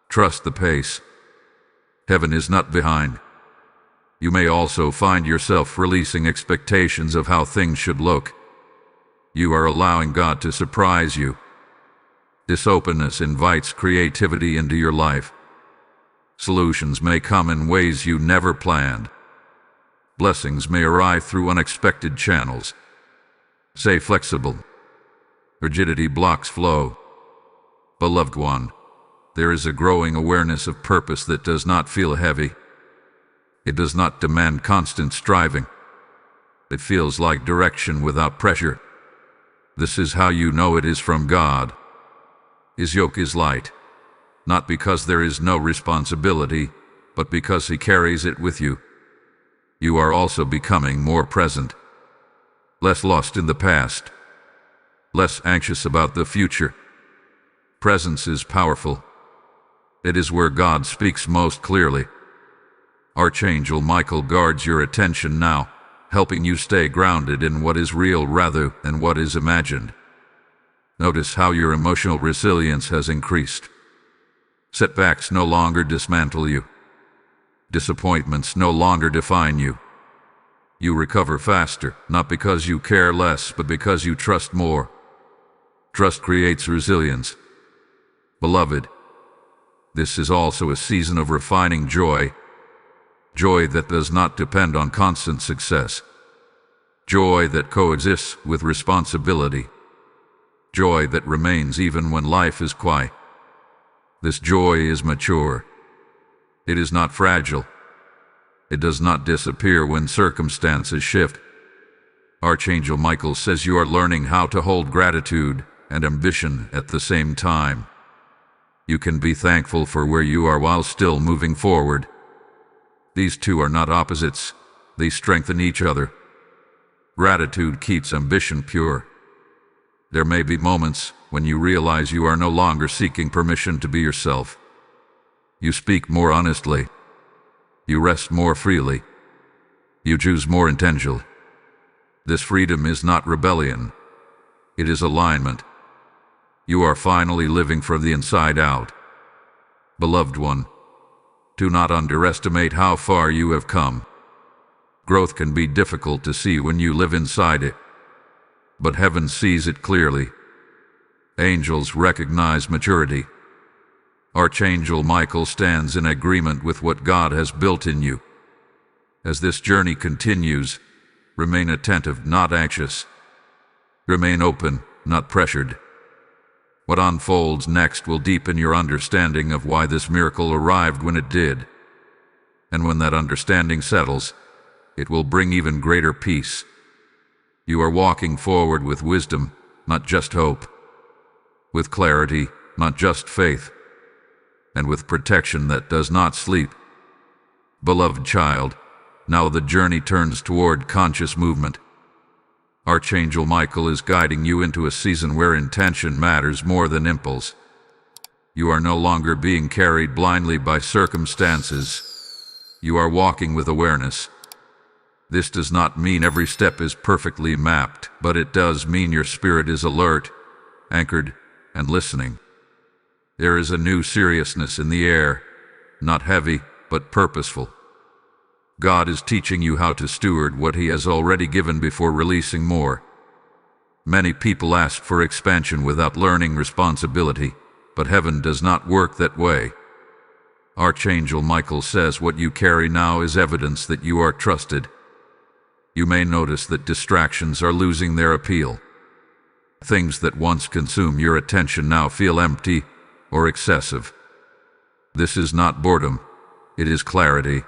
Trust the pace. Heaven is not behind. You may also find yourself releasing expectations of how things should look. You are allowing God to surprise you. This openness invites creativity into your life. Solutions may come in ways you never planned. Blessings may arrive through unexpected channels. Stay flexible. Rigidity blocks flow. Beloved one, there is a growing awareness of purpose that does not feel heavy. It does not demand constant striving. It feels like direction without pressure. This is how you know it is from God. His yoke is light, not because there is no responsibility, but because he carries it with you. You are also becoming more present, less lost in the past, less anxious about the future. Presence is powerful. It is where God speaks most clearly. Archangel Michael guards your attention now, helping you stay grounded in what is real rather than what is imagined. Notice how your emotional resilience has increased. Setbacks no longer dismantle you. Disappointments no longer define you. You recover faster, not because you care less, but because you trust more. Trust creates resilience. Beloved, this is also a season of refining joy. Joy that does not depend on constant success. Joy that coexists with responsibility. Joy that remains even when life is quiet. This joy is mature. It is not fragile. It does not disappear when circumstances shift. Archangel Michael says you are learning how to hold gratitude and ambition at the same time. You can be thankful for where you are while still moving forward. These two are not opposites. They strengthen each other. Gratitude keeps ambition pure. There may be moments when you realize you are no longer seeking permission to be yourself. You speak more honestly. You rest more freely. You choose more intentionally. This freedom is not rebellion. It is alignment. You are finally living from the inside out. Beloved one, do not underestimate how far you have come. Growth can be difficult to see when you live inside it, but heaven sees it clearly. Angels recognize maturity. Archangel Michael stands in agreement with what God has built in you. As this journey continues, remain attentive, not anxious. Remain open, not pressured. What unfolds next will deepen your understanding of why this miracle arrived when it did. And when that understanding settles, it will bring even greater peace. You are walking forward with wisdom, not just hope. With clarity, not just faith. And with protection that does not sleep. Beloved child, now the journey turns toward conscious movement. Archangel Michael is guiding you into a season where intention matters more than impulse. You are no longer being carried blindly by circumstances. You are walking with awareness. This does not mean every step is perfectly mapped, but it does mean your spirit is alert, anchored, and listening. There is a new seriousness in the air, not heavy, but purposeful. God is teaching you how to steward what He has already given before releasing more. Many people ask for expansion without learning responsibility, but heaven does not work that way. Archangel Michael says what you carry now is evidence that you are trusted. You may notice that distractions are losing their appeal. Things that once consumed your attention now feel empty or excessive. This is not boredom, it is clarity.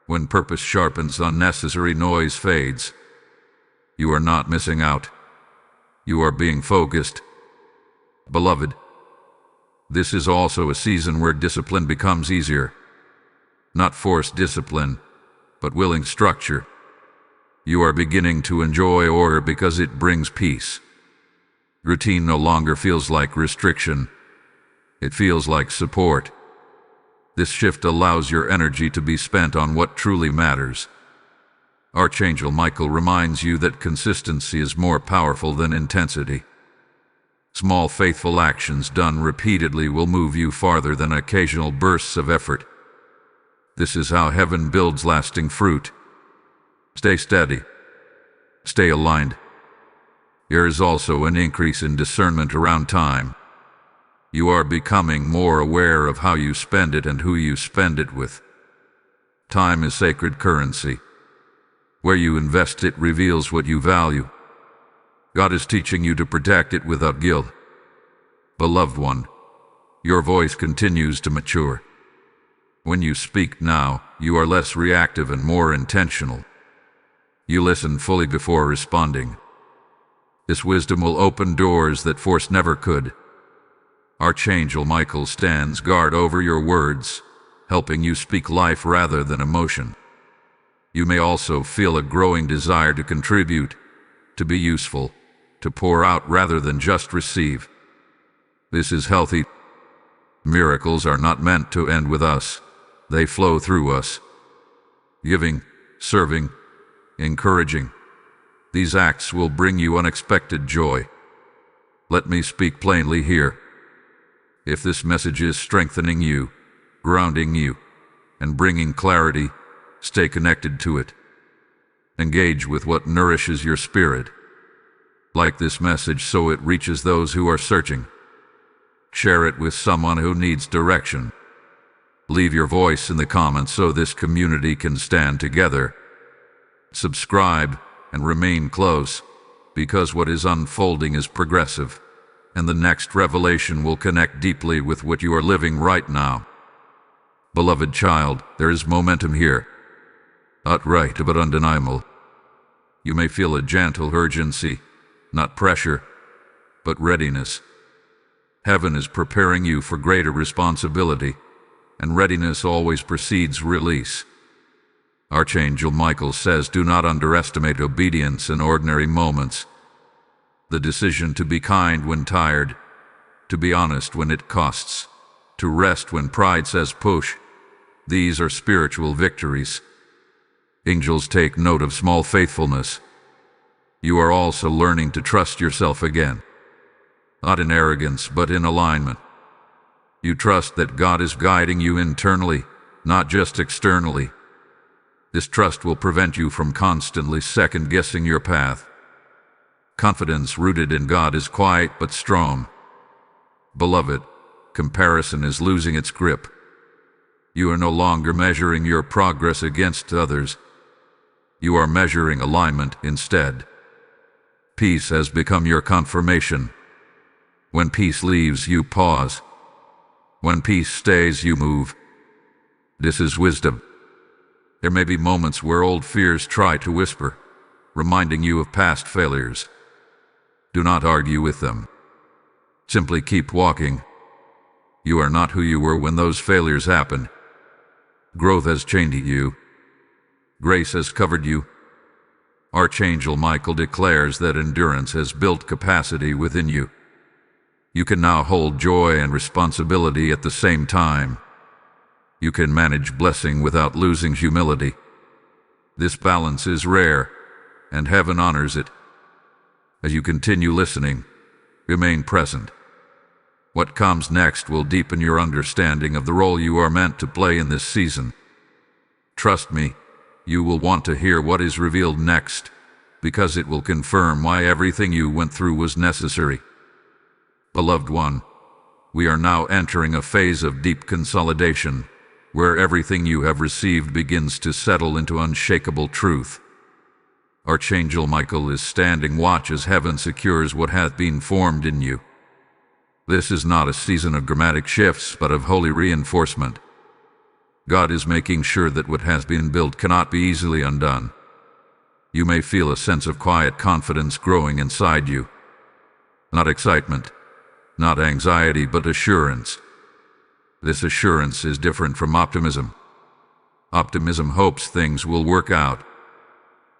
When purpose sharpens, unnecessary noise fades. You are not missing out. You are being focused. Beloved, this is also a season where discipline becomes easier. Not forced discipline, but willing structure. You are beginning to enjoy order because it brings peace. Routine no longer feels like restriction. It feels like support. This shift allows your energy to be spent on what truly matters. Archangel Michael reminds you that consistency is more powerful than intensity. Small faithful actions done repeatedly will move you farther than occasional bursts of effort. This is how heaven builds lasting fruit. Stay steady. Stay aligned. There is also an increase in discernment around time. You are becoming more aware of how you spend it and who you spend it with. Time is sacred currency. Where you invest it reveals what you value. God is teaching you to protect it without guilt. Beloved one, your voice continues to mature. When you speak now, you are less reactive and more intentional. You listen fully before responding. This wisdom will open doors that force never could. Archangel Michael stands guard over your words, helping you speak life rather than emotion. You may also feel a growing desire to contribute, to be useful, to pour out rather than just receive. This is healthy. Miracles are not meant to end with us. They flow through us. Giving, serving, encouraging. These acts will bring you unexpected joy. Let me speak plainly here. If this message is strengthening you, grounding you, and bringing clarity, stay connected to it. Engage with what nourishes your spirit. Like this message so it reaches those who are searching. Share it with someone who needs direction. Leave your voice in the comments so this community can stand together. Subscribe and remain close, because what is unfolding is progressive. And the next revelation will connect deeply with what you are living right now. Beloved child, there is momentum here. Outright but undeniable. You may feel a gentle urgency, not pressure, but readiness. Heaven is preparing you for greater responsibility, and readiness always precedes release. Archangel Michael says, do not underestimate obedience in ordinary moments. The decision to be kind when tired, to be honest when it costs, to rest when pride says push. These are spiritual victories. Angels take note of small faithfulness. You are also learning to trust yourself again. Not in arrogance, but in alignment. You trust that God is guiding you internally, not just externally. This trust will prevent you from constantly second-guessing your path. Confidence rooted in God is quiet but strong. Beloved, comparison is losing its grip. You are no longer measuring your progress against others. You are measuring alignment instead. Peace has become your confirmation. When peace leaves, you pause. When peace stays, you move. This is wisdom. There may be moments where old fears try to whisper, reminding you of past failures. Do not argue with them. Simply keep walking. You are not who you were when those failures happened. Growth has changed you. Grace has covered you. Archangel Michael declares that endurance has built capacity within you. You can now hold joy and responsibility at the same time. You can manage blessing without losing humility. This balance is rare, and heaven honors it. As you continue listening, remain present. What comes next will deepen your understanding of the role you are meant to play in this season. Trust me, you will want to hear what is revealed next, because it will confirm why everything you went through was necessary. Beloved one, we are now entering a phase of deep consolidation, where everything you have received begins to settle into unshakable truth. Archangel Michael is standing watch as heaven secures what hath been formed in you. This is not a season of dramatic shifts, but of holy reinforcement. God is making sure that what has been built cannot be easily undone. You may feel a sense of quiet confidence growing inside you. Not excitement, not anxiety, but assurance. This assurance is different from optimism. Optimism hopes things will work out.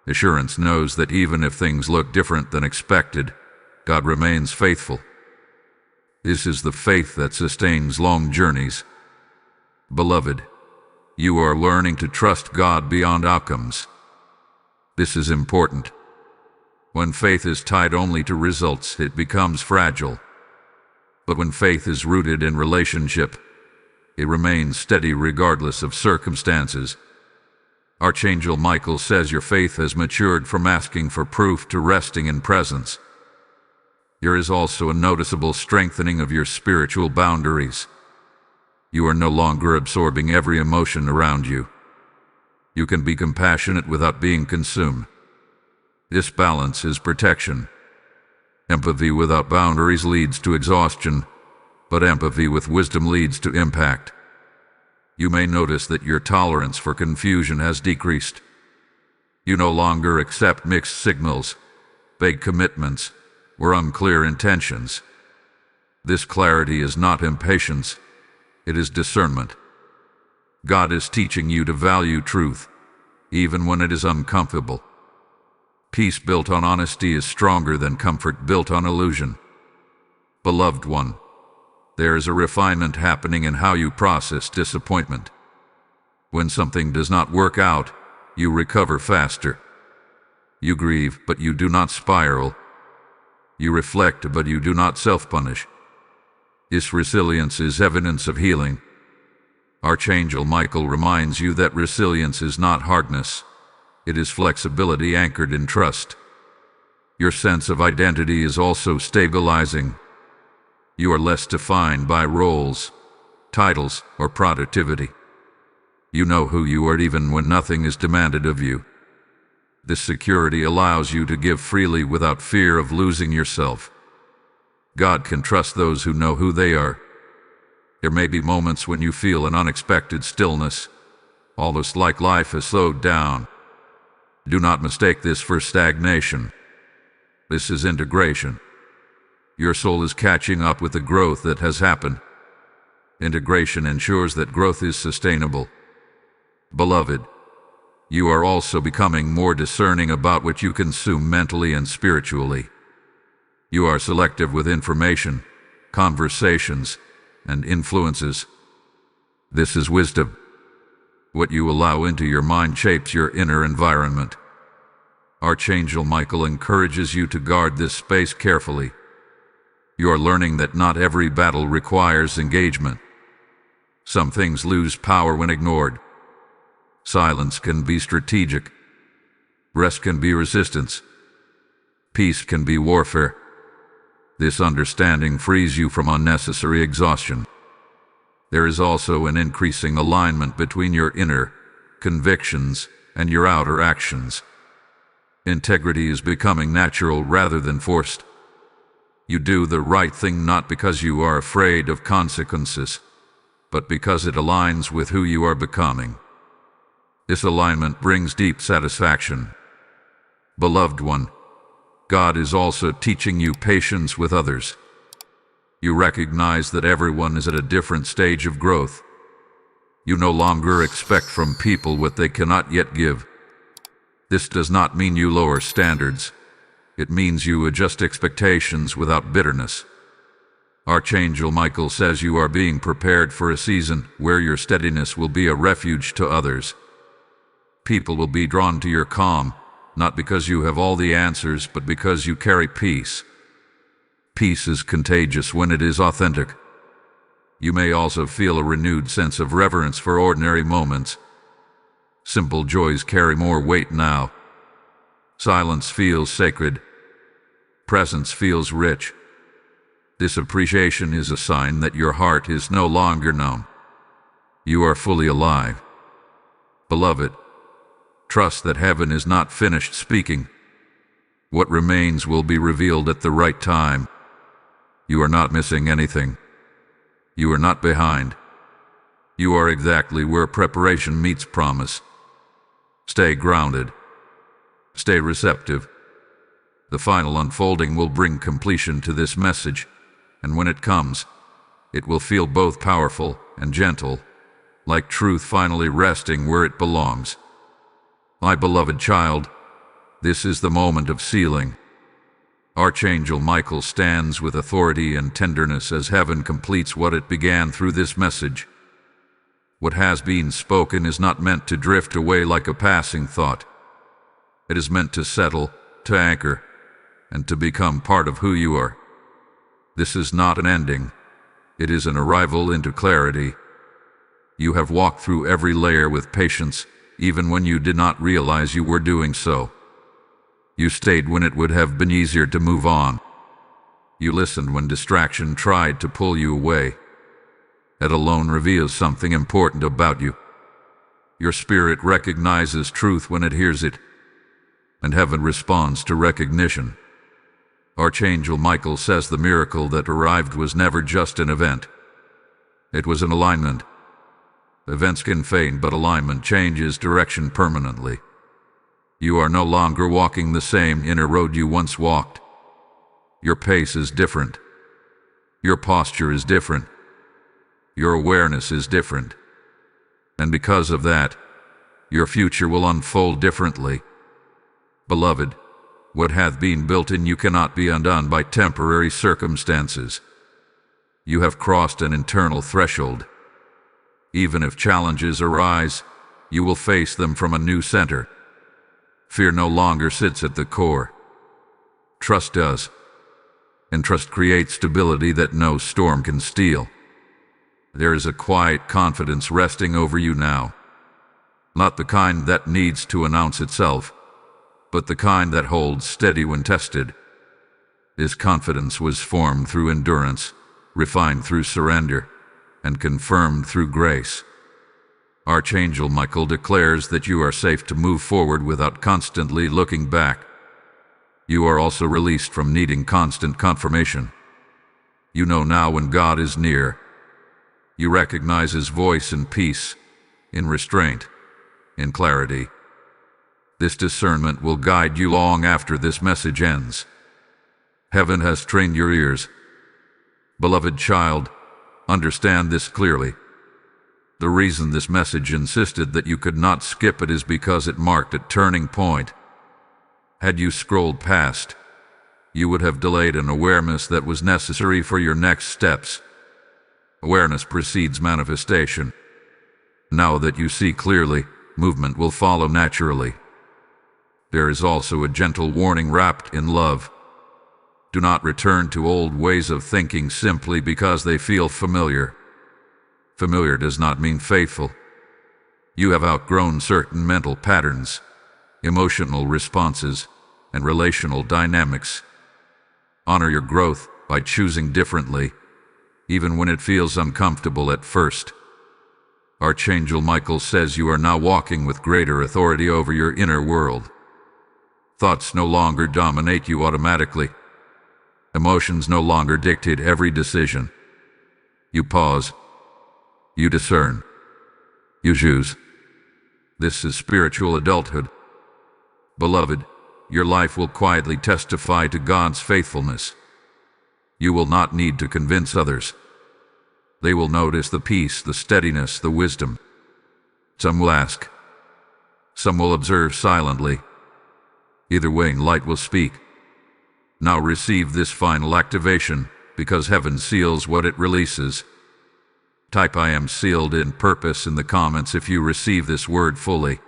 Assurance knows that even if things look different than expected, God remains faithful. This is the faith that sustains long journeys. Beloved, you are learning to trust God beyond outcomes. This is important. When faith is tied only to results, it becomes fragile. But when faith is rooted in relationship, it remains steady regardless of circumstances. Archangel Michael says your faith has matured from asking for proof to resting in presence. There is also a noticeable strengthening of your spiritual boundaries. You are no longer absorbing every emotion around you. You can be compassionate without being consumed. This balance is protection. Empathy without boundaries leads to exhaustion, but empathy with wisdom leads to impact. You may notice that your tolerance for confusion has decreased. You no longer accept mixed signals, vague commitments, or unclear intentions. This clarity is not impatience, it is discernment. God is teaching you to value truth, even when it is uncomfortable. Peace built on honesty is stronger than comfort built on illusion. Beloved one, there is a refinement happening in how you process disappointment. When something does not work out, you recover faster. You grieve, but you do not spiral. You reflect, but you do not self-punish. This resilience is evidence of healing. Archangel Michael reminds you that resilience is not hardness. It is flexibility anchored in trust. Your sense of identity is also stabilizing. You are less defined by roles, titles, or productivity. You know who you are even when nothing is demanded of you. This security allows you to give freely without fear of losing yourself. God can trust those who know who they are. There may be moments when you feel an unexpected stillness, almost like life has slowed down. Do not mistake this for stagnation. This is integration. Your soul is catching up with the growth that has happened. Integration ensures that growth is sustainable. Beloved, you are also becoming more discerning about what you consume mentally and spiritually. You are selective with information, conversations, and influences. This is wisdom. What you allow into your mind shapes your inner environment. Archangel Michael encourages you to guard this space carefully. You are learning that not every battle requires engagement. Some things lose power when ignored. Silence can be strategic. Rest can be resistance. Peace can be warfare. This understanding frees you from unnecessary exhaustion. There is also an increasing alignment between your inner convictions and your outer actions. Integrity is becoming natural rather than forced. You do the right thing not because you are afraid of consequences, but because it aligns with who you are becoming. This alignment brings deep satisfaction. Beloved one, God is also teaching you patience with others. You recognize that everyone is at a different stage of growth. You no longer expect from people what they cannot yet give. This does not mean you lower standards. It means you adjust expectations without bitterness. Archangel Michael says you are being prepared for a season where your steadiness will be a refuge to others. People will be drawn to your calm, not because you have all the answers, but because you carry peace. Peace is contagious when it is authentic. You may also feel a renewed sense of reverence for ordinary moments. Simple joys carry more weight now. Silence feels sacred. Presence feels rich. This appreciation is a sign that your heart is no longer numb. You are fully alive. Beloved, trust that heaven is not finished speaking. What remains will be revealed at the right time. You are not missing anything. You are not behind. You are exactly where preparation meets promise. Stay grounded. Stay receptive. The final unfolding will bring completion to this message, and when it comes, it will feel both powerful and gentle, like truth finally resting where it belongs. My beloved child, this is the moment of sealing. Archangel Michael stands with authority and tenderness as heaven completes what it began through this message. What has been spoken is not meant to drift away like a passing thought. It is meant to settle, to anchor, and to become part of who you are. This is not an ending. It is an arrival into clarity. You have walked through every layer with patience, even when you did not realize you were doing so. You stayed when it would have been easier to move on. You listened when distraction tried to pull you away. That alone reveals something important about you. Your spirit recognizes truth when it hears it, and heaven responds to recognition. Archangel Michael says the miracle that arrived was never just an event. It was an alignment. Events can fade, but alignment changes direction permanently. You are no longer walking the same inner road you once walked. Your pace is different. Your posture is different. Your awareness is different. And because of that, your future will unfold differently. Beloved, what hath been built in you cannot be undone by temporary circumstances. You have crossed an internal threshold. Even if challenges arise, you will face them from a new center. Fear no longer sits at the core. Trust does. And trust creates stability that no storm can steal. There is a quiet confidence resting over you now. Not the kind that needs to announce itself, but the kind that holds steady when tested. This confidence was formed through endurance, refined through surrender, and confirmed through grace. Archangel Michael declares that you are safe to move forward without constantly looking back. You are also released from needing constant confirmation. You know now when God is near. You recognize His voice in peace, in restraint, in clarity. This discernment will guide you long after this message ends. Heaven has trained your ears. Beloved child, understand this clearly. The reason this message insisted that you could not skip it is because it marked a turning point. Had you scrolled past, you would have delayed an awareness that was necessary for your next steps. Awareness precedes manifestation. Now that you see clearly, movement will follow naturally. There is also a gentle warning wrapped in love. Do not return to old ways of thinking simply because they feel familiar. Familiar does not mean faithful. You have outgrown certain mental patterns, emotional responses, and relational dynamics. Honor your growth by choosing differently. even when it feels uncomfortable at first. Archangel Michael says you are now walking with greater authority over your inner world. Thoughts no longer dominate you automatically. Emotions no longer dictate every decision. You pause. You discern. You choose. This is spiritual adulthood. Beloved, your life will quietly testify to God's faithfulness. You will not need to convince others. They will notice the peace, the steadiness, the wisdom. Some will ask. Some will observe silently. Either way, light will speak. Now receive this final activation, because heaven seals what it releases. Type "I am sealed in purpose" in the comments if you receive this word fully.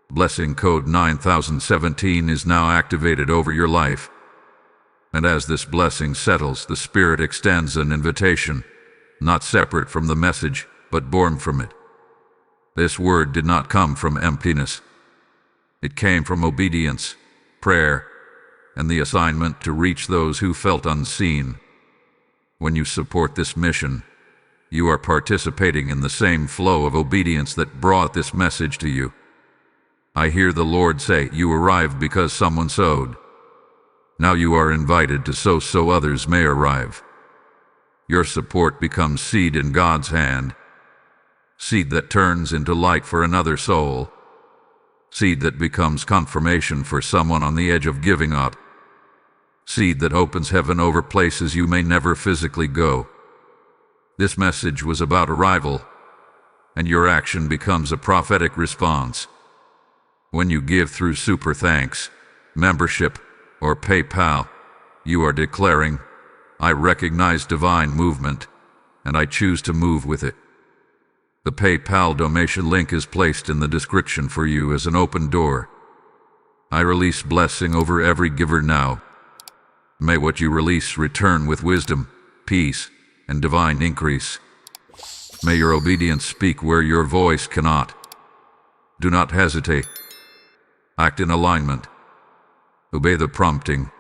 Blessing code 9017 is now activated over your life. And as this blessing settles, the Spirit extends an invitation, not separate from the message, but born from it. This word did not come from emptiness. It came from obedience, prayer, and the assignment to reach those who felt unseen. When you support this mission, you are participating in the same flow of obedience that brought this message to you. I hear the Lord say, you arrived because someone sowed. Now you are invited to sow so others may arrive. Your support becomes seed in God's hand. Seed that turns into light for another soul. Seed that becomes confirmation for someone on the edge of giving up. Seed that opens heaven over places you may never physically go. This message was about arrival, and your action becomes a prophetic response. When you give through super thanks, membership, or PayPal, you are declaring, I recognize divine movement, and I choose to move with it. The PayPal donation link is placed in the description for you as an open door. I release blessing over every giver now. May what you release return with wisdom, peace, and divine increase. May your obedience speak where your voice cannot. Do not hesitate. Act in alignment. Obey the prompting.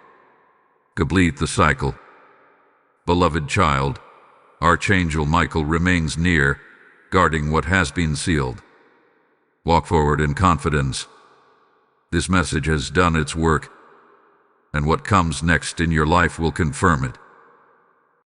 Complete the cycle. Beloved child, Archangel Michael remains near, guarding what has been sealed. Walk forward in confidence. This message has done its work, and what comes next in your life will confirm it.